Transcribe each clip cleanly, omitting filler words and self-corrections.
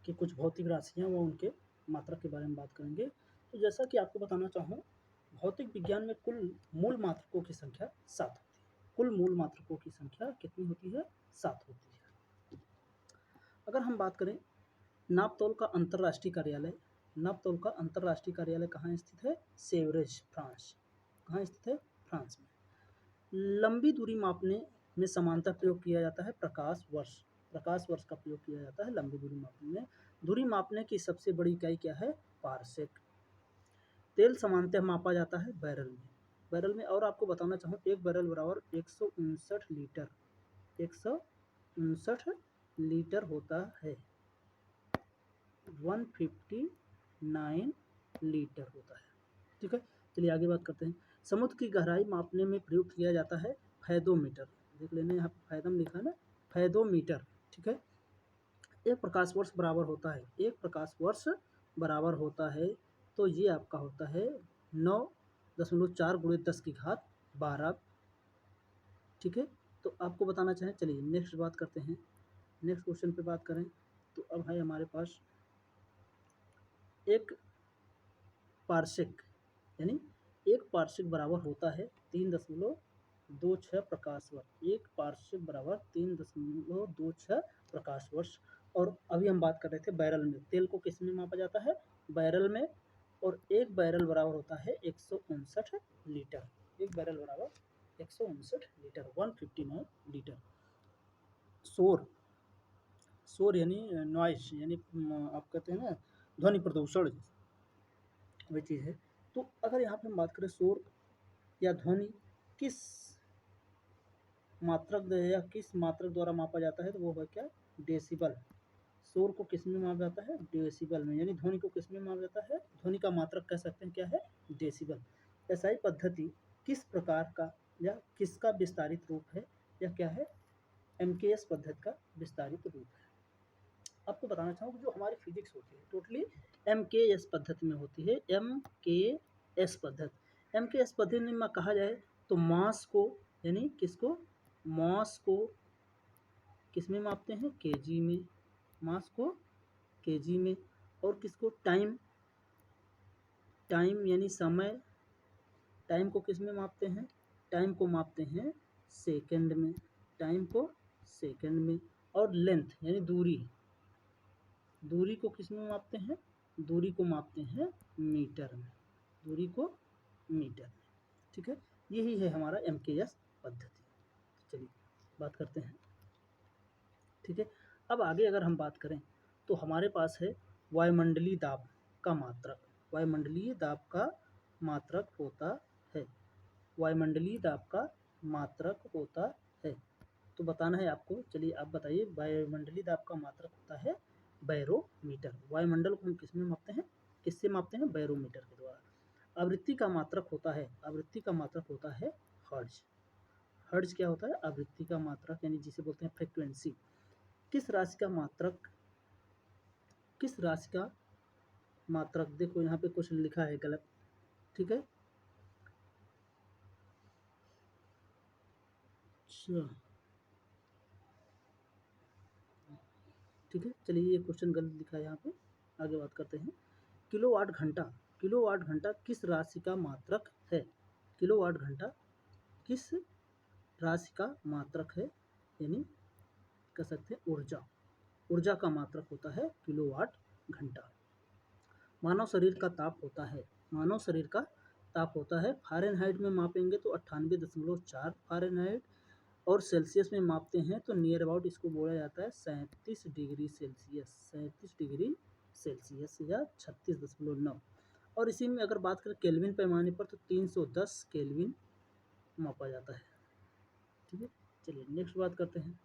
कि कुछ भौतिक राशियाँ व उनके मात्रक के बारे में बात करेंगे। तो जैसा कि आपको बताना चाहूँ, भौतिक विज्ञान में कुल मूल मात्रकों की संख्या 7 होती है। कुल मूल मात्रकों की संख्या कितनी होती है? 7 होती है। अगर हम बात करें नापतोल का अंतर्राष्ट्रीय कार्यालय, नापतोल का अंतर्राष्ट्रीय कार्यालय कहाँ स्थित है? Sewerage, France. कहाँ स्थित है? फ्रांस में। लंबी दूरी मापने में समानता प्रयोग किया जाता है प्रकाश वर्ष। प्रकाश वर्ष का प्रयोग किया जाता है लंबी दूरी मापने में। दूरी मापने की सबसे बड़ी इकाई क्या है? पारसेक। तेल सामान्यतः मापा जाता है बैरल में। बैरल में, और आपको बताना चाहूँ, एक बैरल बराबर 159 लीटर, 159 लीटर होता है। 159 लीटर होता है। ठीक है, चलिए आगे बात करते हैं। समुद्र की गहराई मापने में प्रयोग किया जाता है फैदोमीटर। देख लेना, यहाँ पे फैदम लिखा है ना, फैदोमीटर। ठीक है, एक प्रकाश वर्ष बराबर होता है, एक प्रकाश वर्ष बराबर होता है, तो ये आपका होता है 9.4 × 10⁻12। ठीक है, तो आपको बताना चाहें, चलिए नेक्स्ट बात करते हैं। नेक्स्ट क्वेश्चन पे बात करें तो अब है हमारे पास एक पारसेक, यानी एक पारसेक बराबर होता है 3.26 प्रकाश वर्ष। एक पारसेक बराबर 3.26 प्रकाश वर्ष। और अभी हम बात कर रहे थे बैरल में, तेल को किस में मापा जाता है? बैरल में। और एक बैरल बराबर होता है 159 लीटर। एक बैरल बराबर 159 लीटर, 159 लीटर। शोर, शोर यानी नॉइस, यानी आप कहते हैं ना ध्वनि प्रदूषण, वही चीज़ है। तो अगर यहाँ पे हम बात करें शोर या ध्वनि किस मात्रक या किस मात्रक द्वारा मापा जाता है, तो वो है क्या? डेसिबल। शोर को किस में मापा जाता है? डेसिबल में। यानी ध्वनि को किस में मापा जाता है? ध्वनि का मात्रक कह सकते हैं क्या है? डेसिबल। एसआई पद्धति किस प्रकार का या किसका विस्तारित रूप है, या क्या है? एमकेएस पद्धति का विस्तारित रूप है। आपको बताना चाहूँगा, जो हमारी फिजिक्स होती है टोटली एमकेएस पद्धति में होती है। एमकेएस पद्धति, एमकेएस पद्धति में कहा जाए तो मास को, यानी किसको? मास को किस में मापते हैं? केजी में। मास को केजी में। और किसको? टाइम, टाइम यानी समय, टाइम को किस में मापते हैं? टाइम को मापते हैं सेकंड में, टाइम को सेकंड में। और लेंथ यानी दूरी, दूरी को किस में मापते हैं? दूरी को मापते हैं मीटर में, दूरी को मीटर में। ठीक है, यही है हमारा एमकेएस पद्धति। चलिए बात करते हैं। ठीक है, अब आगे अगर हम बात करें तो हमारे पास है वायुमंडलीय दाब का मात्रक। वायुमंडलीय दाब का मात्रक होता है, वायुमंडलीय दाब का मात्रक होता है। तो बताना है आपको, चलिए आप बताइए। वायुमंडलीय दाब का मात्रक होता है बैरोमीटर। वायुमंडल को हम किस में मापते हैं? किससे मापते हैं? बैरोमीटर के द्वारा। आवृत्ति का मात्रक होता है, आवृत्ति का मात्रक होता है हर्ट्ज। हर्ट्ज क्या होता है? आवृत्ति का मात्रक, यानी जिसे बोलते हैं फ्रीक्वेंसी। किस राशि का मात्रक, किस राशि का मात्रक, देखो यहाँ पे कुछ लिखा है गलत। ठीक है, अच्छा ठीक है, चलिए ये क्वेश्चन गलत लिखा है यहाँ पे, आगे बात करते हैं। किलोवाट घंटा, किलोवाट घंटा किस राशि का मात्रक है? किलोवाट घंटा किस राशि का मात्रक है, यानी कह सकते हैं ऊर्जा, ऊर्जा का मात्रक होता है किलोवाट घंटा। मानव शरीर का ताप होता है, मानव शरीर का ताप होता है फ़ारेनहाइट में मापेंगे तो 98.4 फ़ारेनहाइट, और सेल्सियस में मापते हैं तो नियर अबाउट इसको बोला जाता है 37 डिग्री सेल्सियस, 37 डिग्री सेल्सियस या 36.9। और इसी में अगर बात करें केल्विन पैमाने पर तो 310 केल्विन मापा जाता है। ठीक है, चलिए नेक्स्ट बात करते हैं।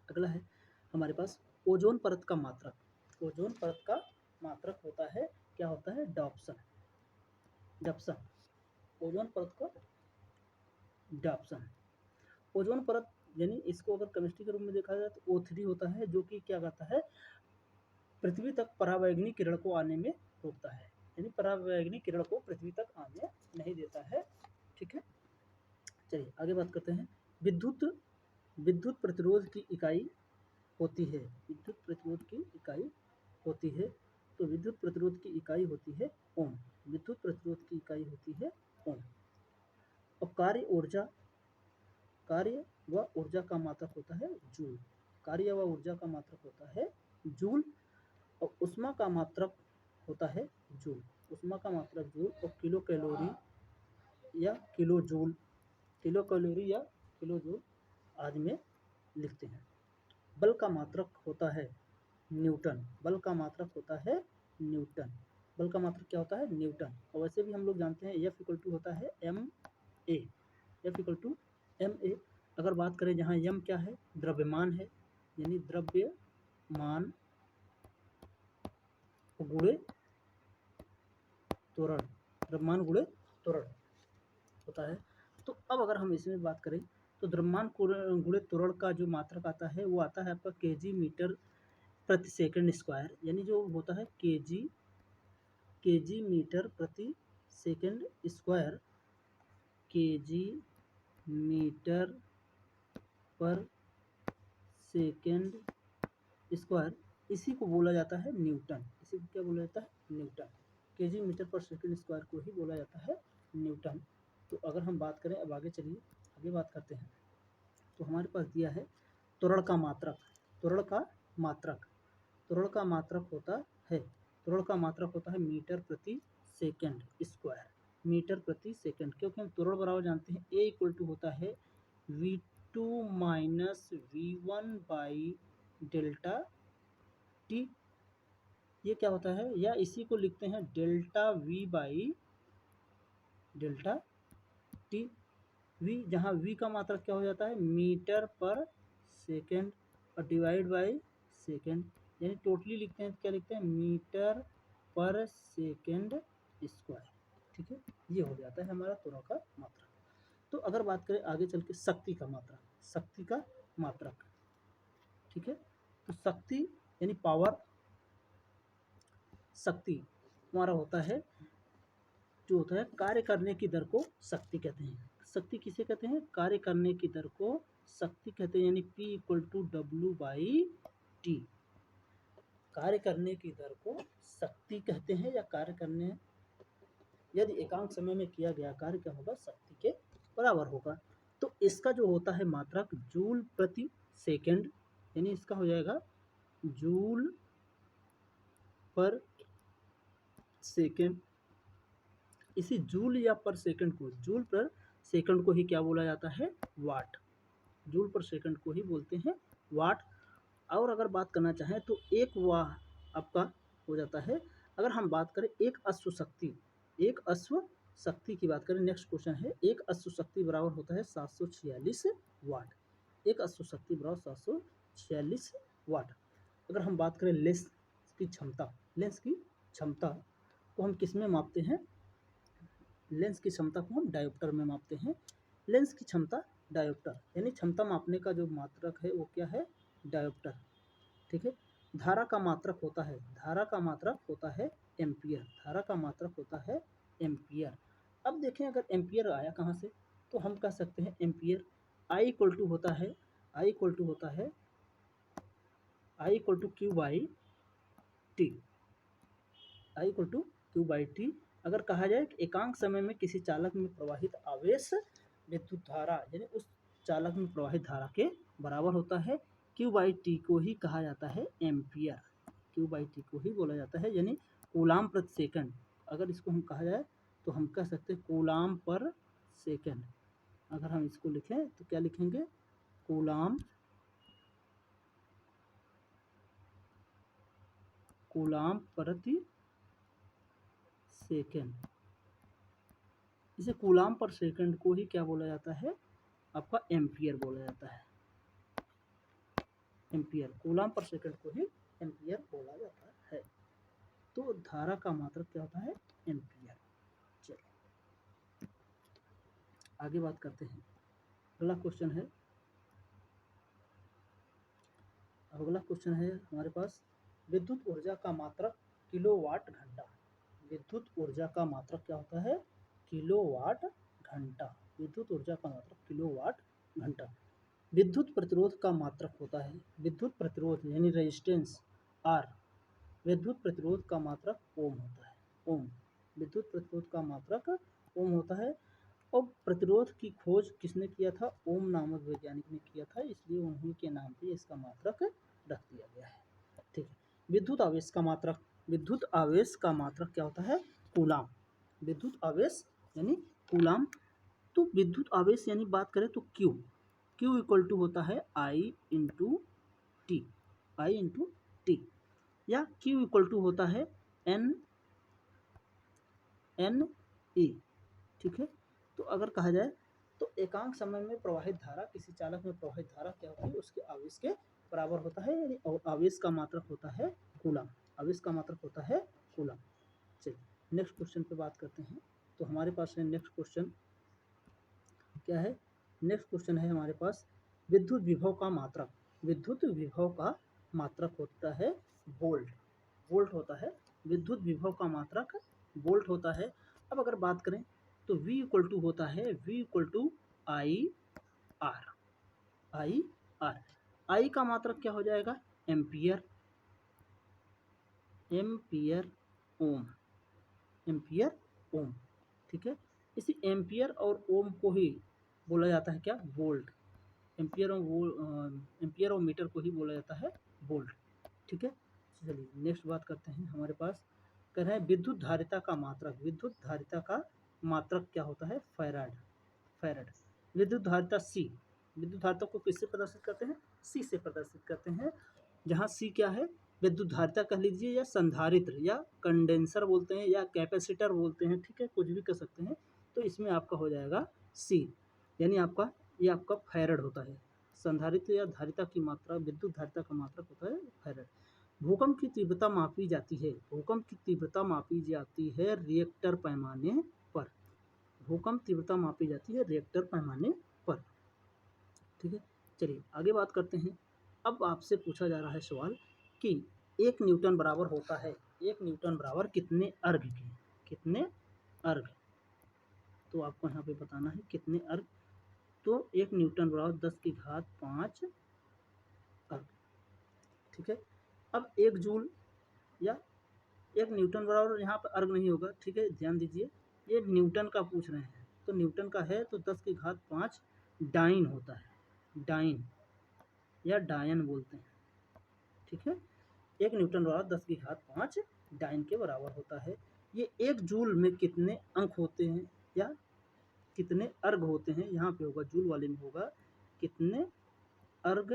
अगला है हमारे पास ओजोन परत का मात्रक। ओजोन परत का मात्रक होता है, क्या होता है? Dobson, Dobson. ओजोन परत का डॉप्सन। ओजोन परत यानी इसको अगर केमिस्ट्री के रूप में देखा जाए तो O3 होता है, जो कि क्या करता है? पृथ्वी तक पराबैंगनी किरण को आने में रोकता है, यानी पराबैंगनी किरण को पृथ्वी तक आने नहीं देता है। ठीक है, चलिए आगे बात करते हैं। विद्युत, विद्युत प्रतिरोध की इकाई होती है, विद्युत प्रतिरोध की इकाई इकाई होती है ओम। विद्युत प्रतिरोध की इकाई होती है ओम। और कार्य व ऊर्जा का मात्रक होता है जूल। कार्य व ऊर्जा का मात्रक होता है जूल। और ऊष्मा का मात्रक होता है जूल। ऊष्मा का मात्रक जूल। और किलो कैलोरी या किलो जूल, किलो कैलोरी या किलो जूल आदि में लिखते हैं। बल का मात्रक होता है न्यूटन। बल का मात्रक होता है न्यूटन। बल का मात्रक क्या होता है? न्यूटन। और वैसे भी हम लोग जानते हैं F इक्वल टू होता है ma। F equal to ma। अगर बात करें जहाँ m क्या है? द्रव्यमान है, यानी द्रव्यमान गुणे त्वरण, द्रव्यमान गुणे त्वरण होता है। तो अब अगर हम इसमें बात करें तो द्रव्यमान गुणे त्वरण का जो मात्रक आता है वो आता है आपका kg मीटर प्रति सेकंड स्क्वायर, यानी जो होता है kg मीटर प्रति सेकंड स्क्वायर, kg मीटर पर सेकंड स्क्वायर, इसी को बोला जाता है न्यूटन। इसी को क्या बोला जाता है? न्यूटन। kg मीटर पर सेकंड स्क्वायर को ही बोला जाता है न्यूटन। तो अगर हम बात करें, अब आगे चलिए आगे बात करते हैं। तो हमारे पास दिया है त्वरण का मात्रक। त्वरण का मात्रक, त्वरण का मात्रक होता है, त्वरण का मात्रक होता है मीटर प्रति सेकंड स्क्वायर, मीटर प्रति सेकंड। क्योंकि हम त्वरण बराबर जानते हैं A इक्वल टू होता है V2 minus V1 by delta T. ये क्या होता है? या इसी को लिखते हैं delta V by delta T. V, जहाँ V का मात्रक क्या हो जाता है? मीटर पर सेकंड और डिवाइड बाई सेकंड, यानी टोटली लिखते हैं तो क्या लिखते हैं? मीटर पर सेकंड स्क्वायर। ठीक है, ये हो जाता है हमारा त्वरण का मात्रक। तो अगर बात करें आगे चल के शक्ति का मात्रक, शक्ति का मात्रक, ठीक है, तो शक्ति यानी पावर, शक्ति हमारा होता है जो होता है कार्य करने की दर को शक्ति कहते हैं। शक्ति किसे कहते हैं? कार्य करने की दर को शक्ति कहते हैं, यानी P equal to W by T. कार्य करने की दर को शक्ति कहते हैं, या कार्य करने, यदि एकांक समय में किया गया कार्य क्या होगा? शक्ति के बराबर होगा। तो इसका जो होता है मात्रक जूल प्रति सेकंड, यानी इसका हो जाएगा जूल पर सेकंड। इसी जूल या पर सेकंड को, जूल पर सेकंड को ही क्या बोला जाता है? वाट। जूल पर सेकंड को ही बोलते हैं वाट। और अगर बात करना चाहें तो एक वाह आपका हो जाता है, अगर हम बात करें एक अश्व शक्ति, एक अश्व शक्ति की बात करें, नेक्स्ट क्वेश्चन है, एक अश्व शक्ति बराबर होता है 746 वाट। एक अश्व शक्ति बराबर 746 वाट। अगर हम बात करें लेंस की क्षमता, लेंस की क्षमता को हम किस में मापते हैं? लेंस की क्षमता को हम डायोप्टर में मापते हैं। लेंस की क्षमता डायोप्टर, यानी क्षमता मापने का जो मात्रक है वो क्या है? डायोप्टर। ठीक है। धारा का मात्रक होता है, धारा का मात्रक होता है एम्पियर। धारा का मात्रक होता है एम्पियर। अब देखें अगर एम्पियर आया कहाँ से, तो हम कह सकते हैं एम्पियर आई इक्वल टू होता है, आई इक्वल टू होता है, I equal to Q by T. I equal to Q by T. अगर कहा जाए कि एकांक समय में किसी चालक में प्रवाहित आवेश विद्युत धारा, यानी उस चालक में प्रवाहित धारा के बराबर होता है। क्यू बाई टी को ही कहा जाता है एम्पियर। क्यू बाई टी को ही बोला जाता है, यानी कूलाम प्रति सेकंड। अगर इसको हम कहा जाए तो हम कह सकते हैं कूलाम पर सेकंड। अगर हम इसको लिखें तो क्या लिखेंगे? कूलाम, कूलाम प्रति सेकंड। इसे कूलाम पर सेकंड को ही क्या बोला जाता है? आपका एम्पियर बोला जाता है। एम्पियर, कूलाम पर सेकंड को ही एम्पियर बोला जाता है। तो धारा का मात्रक क्या होता है? एम्पियर। चलिए आगे बात करते हैं। अगला क्वेश्चन है, अगला क्वेश्चन है हमारे पास, विद्युत ऊर्जा का मात्रक किलोवाट घंटा। विद्युत ऊर्जा का मात्रक क्या होता है? किलोवाट घंटा। विद्युत ऊर्जा का मात्रक किलोवाट घंटा। विद्युत प्रतिरोध का मात्रक होता है, विद्युत प्रतिरोध यानी रेजिस्टेंस आर, विद्युत प्रतिरोध का मात्रक ओम होता है। ओम। विद्युत प्रतिरोध का मात्रक ओम होता है। और प्रतिरोध की खोज किसने किया था? ओम नामक वैज्ञानिक ने किया था, इसलिए उन्हीं के नाम पे इसका मात्रक रख दिया गया है। ठीक है। विद्युत आवेश का मात्रक, विद्युत आवेश का मात्रक क्या होता है? कूलाम। विद्युत आवेश यानी कूलाम। तो विद्युत आवेश यानी बात करें तो क्यू, क्यू इक्वल टू होता है आई इंटू टी, आई इंटू टी, या क्यू इक्वल टू होता है एन एन ई। ठीक है। तो अगर कहा जाए तो एकांक समय में प्रवाहित धारा, किसी चालक में प्रवाहित धारा क्या होती है? उसके आवेश के बराबर होता है, यानी आवेश का मात्रक होता है कूलाम। आवेश का मात्रक होता है कूलाम। चलिए नेक्स्ट क्वेश्चन पे बात करते हैं। तो हमारे पास है नेक्स्ट क्वेश्चन क्या है? नेक्स्ट क्वेश्चन है हमारे पास विद्युत विभव का मात्रक। विद्युत विभव का मात्रक होता है वोल्ट। वोल्ट होता है विद्युत विभव का मात्रक, वोल्ट होता है। अब अगर बात करें तो V इक्वल टू होता है V equal to I R, I R. I का मात्रक क्या हो जाएगा? Ampere, ampere ohm, ampere ohm. ठीक है। इसी एम्पियर और ओम को ही बोला जाता है क्या? वोल्ट। एम्पियर और एम्पियर और मीटर को ही बोला जाता है वोल्ट। ठीक है। चलिए नेक्स्ट बात करते हैं। हमारे पास कह रहे हैं विद्युत धारिता का मात्रक। विद्युत धारिता का मात्रक क्या होता है? Farad, farad. विद्युत धारिता सी, विद्युत धारिता को किससे प्रदर्शित करते हैं? सी से प्रदर्शित करते हैं, जहाँ सी क्या है? विद्युत धारिता कह लीजिए, या संधारित्र, या कंडेंसर बोलते हैं, या कैपेसिटर बोलते हैं। ठीक है, कुछ भी कह सकते हैं। तो इसमें आपका हो जाएगा सी, यानी आपका ये आपका फैराड होता है। संधारित्र या धारिता की मात्रा, विद्युत धारिता का मात्रक होता है फैराड। भूकंप की तीव्रता मापी जाती है, भूकंप की तीव्रता मापी जाती है रिएक्टर पैमाने पर। भूकंप तीव्रता मापी जाती है रिएक्टर पैमाने पर। ठीक है। चलिए आगे बात करते हैं। अब आपसे पूछा जा रहा है सवाल कि 1 न्यूटन बराबर होता है, 1 न्यूटन बराबर कितने अर्घ के? कितने अर्घ? तो आपको यहाँ पे बताना है कितने अर्घ। तो 1 न्यूटन बराबर 10 की घात 5 अर्घ। ठीक है। अब 1 जूल या 1 न्यूटन बराबर यहाँ पर अर्घ नहीं होगा। ठीक है, ध्यान दीजिए, ये न्यूटन का पूछ रहे हैं, तो न्यूटन का है तो 10 की घात 5 डाइन होता है, डाइन या डायन बोलते हैं। ठीक है। 1 न्यूटन बराबर 10 की घात 5 डाइन के बराबर होता है। ये 1 जूल में कितने अंक होते हैं या कितने अर्घ होते हैं? यहाँ पे होगा, जूल वाले में होगा कितने अर्घ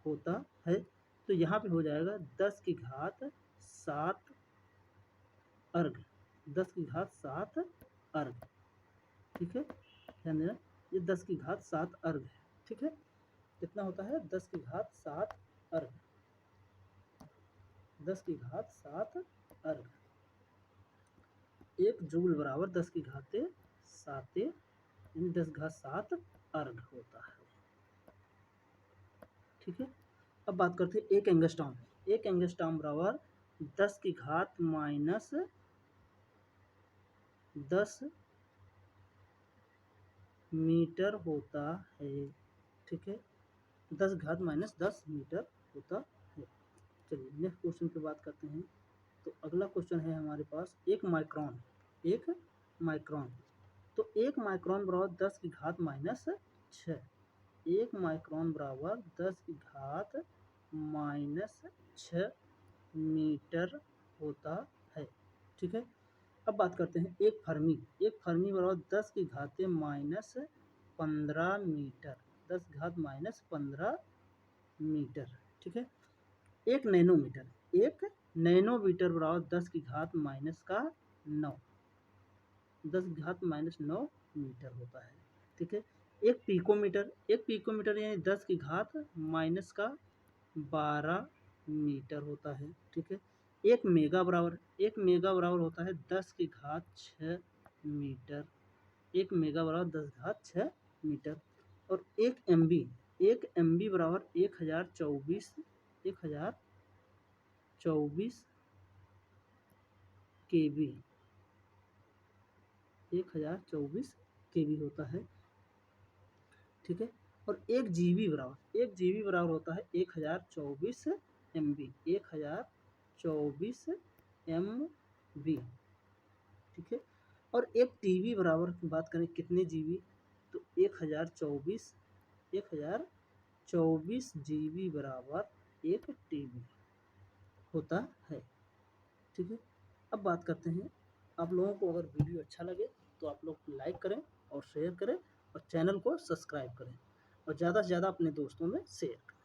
होता है। तो यहाँ पे हो जाएगा 10 की घात 7 अर्घ, 10 की घात 7 अर्घ। ठीक है, ध्यान देना, ये 10 की घात 7 अर्घ है। ठीक है, कितना होता है? 10 की घात 7 अर्घ, 10 की घात 7 अर्घ। 1 जूल बराबर 10 की घात 7 यानी 10 घात 7 अर्घ होता है। ठीक है। अब बात करते हैं 1 एंगस्ट्रॉम। 1 एंगस्ट्रॉम बराबर 10 की घात माइनस 10 मीटर होता है। ठीक है, 10 घात माइनस 10 मीटर होता है। चलिए नेक्स्ट क्वेश्चन पे बात करते हैं। तो अगला क्वेश्चन है हमारे पास 1 माइक्रोन, 1 माइक्रोन। तो 1 माइक्रोन बराबर 10 की घात माइनस 6, 1 माइक्रोन बराबर 10 की घात माइनस 6 मीटर होता है। ठीक है। अब बात करते हैं 1 फर्मी। 1 फर्मी बराबर 10 की घात माइनस 15 मीटर, 10 घात माइनस 15 मीटर। ठीक है। 1 नैनोमीटर, 1 नैनोमीटर बराबर 10 की घात माइनस का 9, 10 घात माइनस 9 मीटर होता है। ठीक है। 1 पिकोमीटर, 1 पिकोमीटर यानी 10 की घात माइनस का 12 मीटर होता है। ठीक है। 1 मेगा बराबर, 1 मेगा बराबर होता है 10 की घात 6 मीटर, 1 मेगा बराबर 10 घात 6 मीटर। और 1 एमबी, 1 एमबी बराबर 1024, 1024 केबी, 1024 केबी होता है। ठीक है। और 1 जीबी बराबर, 1 जीबी बराबर होता है 1024 एमबी, 1024 एमबी। ठीक है। और एक टीबी बराबर की बात करें कितने जीबी, तो 1024 जीबी बराबर एक टीबी होता है। ठीक है। अब बात करते हैं, आप लोगों को अगर वीडियो अच्छा लगे तो आप लोग लाइक करें और शेयर करें और चैनल को सब्सक्राइब करें और ज़्यादा से ज़्यादा अपने दोस्तों में शेयर करें।